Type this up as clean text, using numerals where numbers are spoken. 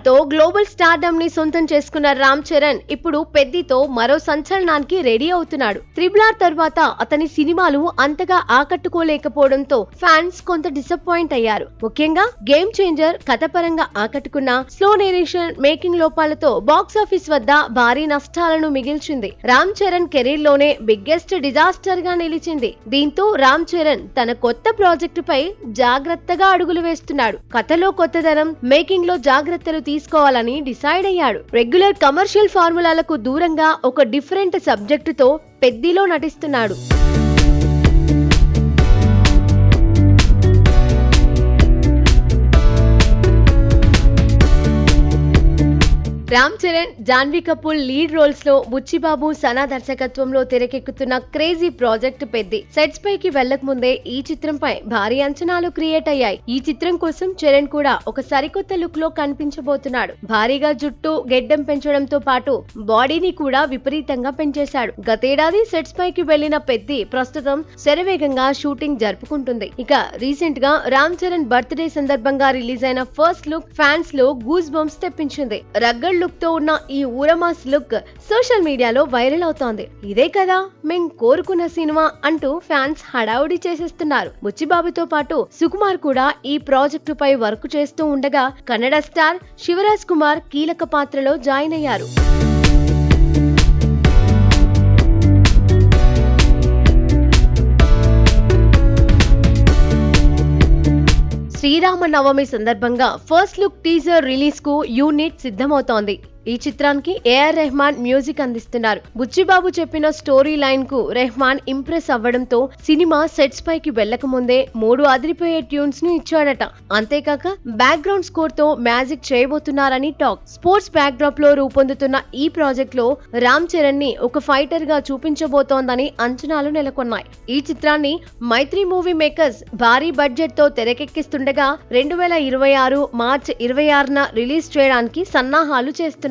తో global stardom ని సొంతం చేసుకున్న రామ్ చరణ్ ఇప్పుడు పెద్దితో మరో సంచలనానికి రెడీ అవుతున్నాడు. RRR తర్వాత అతని సినిమాలు అంతగా ఆకట్టుకోలేకపోవడంతో ఫ్యాన్స్ కొంత డిసప్పాయింట్ అయ్యారు. ముఖ్యంగా గేమ్ చేంజర్ కథపరంగా ఆకట్టుకున్న స్లో నేరేషన్ మేకింగ్ లోపాలతో బాక్సాఫీస్ వద్ద భారీ నష్టాలను మిగిల్చింది. రామ్ చరణ్ కెరీర్ లోనే బిగ్గెస్ట్ డిజాస్టర్ గా నిలిచింది. దీంతో రామ్ చరణ్ తన కొత్త ప్రాజెక్టు పై జాగ్రత్తగా అడుగులు వేస్తున్నాడు. కథలో కొత్తదనం, మేకింగ్ లో జాగ్రత్తలు తీసుకోవాలని డిసైడ్ అయ్యాడు. రెగ్యులర్ కమర్షియల్ ఫార్ములాలకు దూరంగా ఒక డిఫరెంట్ సబ్జెక్టుతో పెద్దిలో నటిస్తున్నాడు. రామ్ చరణ్, జాన్వీ కపూర్ లీడ్ రోల్స్ లో బుచ్చిబాబు, సనా దర్శకత్వంలో తెరకెక్కుతున్న క్రేజీ ప్రాజెక్ట్ పెద్ది. సెట్స్ పైకి వెళ్లక ముందే ఈ చిత్రంపై భారీ అంచనాలు క్రియేట్ అయ్యాయి. ఈ చిత్రం కోసం చరణ్ కూడా ఒక సరికొత్త లుక్ లో కనిపించబోతున్నాడు. భారీగా జుట్టు, గెడ్డం పెంచడంతో పాటు బాడీని కూడా విపరీతంగా పెంచేశాడు. గతేడాది సెట్స్ పైకి వెళ్లిన పెద్ది ప్రస్తుతం శరవేగంగా షూటింగ్ జరుపుకుంటుంది. ఇక రీసెంట్ గా రామ్ చరణ్ బర్త్డే సందర్భంగా రిలీజ్ అయిన ఫస్ట్ లుక్ ఫ్యాన్స్ లో గూస్ బంప్స్ తెప్పించింది. రగ్గడ్ లుక్ తో ఉన్న ఈ ఊరమాస్ లుక్ సోషల్ మీడియాలో వైరల్ అవుతోంది. ఇదే కదా మేం కోరుకున్న సినిమా అంటూ ఫ్యాన్స్ హడావుడి చేసేస్తున్నారు. బుచ్చిబాబుతో పాటు సుకుమార్ కూడా ఈ ప్రాజెక్టు పై వర్క్ చేస్తూ ఉండగా కన్నడ స్టార్ శివరాజ్ కుమార్ కీలక పాత్రలో జాయిన్ అయ్యారు. శ్రీరామనవమి సందర్భంగా ఫస్ట్ లుక్ టీజర్ రిలీజ్ కు యూనిట్ సిద్ధమవుతోంది. ఈ చిత్రానికి ఏఆర్ రెహమాన్ మ్యూజిక్ అందిస్తున్నారు. బుచ్చిబాబు చెప్పిన స్టోరీ లైన్ కు రెహమాన్ ఇంప్రెస్ అవ్వడంతో సినిమా సెట్స్ పైకి వెళ్లక ముందే 3 అదిరిపోయే ట్యూన్స్ ను ఇచ్చాడట. అంతేకాక బ్యాక్ గ్రౌండ్ స్కోర్ తో మ్యాజిక్ చేయబోతున్నారని టాక్. స్పోర్ట్స్ బ్యాక్ డ్రాప్ లో రూపొందుతున్న ఈ ప్రాజెక్ట్ లో రామ్ చరణ్ ని ఒక ఫైటర్ గా చూపించబోతోందని అంచనాలు నెలకొన్నాయి. ఈ చిత్రాన్ని మైత్రి మూవీ మేకర్స్ భారీ బడ్జెట్ తో తెరకెక్కిస్తుండగా 2026 మార్చి 26న రిలీజ్ చేయడానికి సన్నాహాలు చేస్తున్నారు.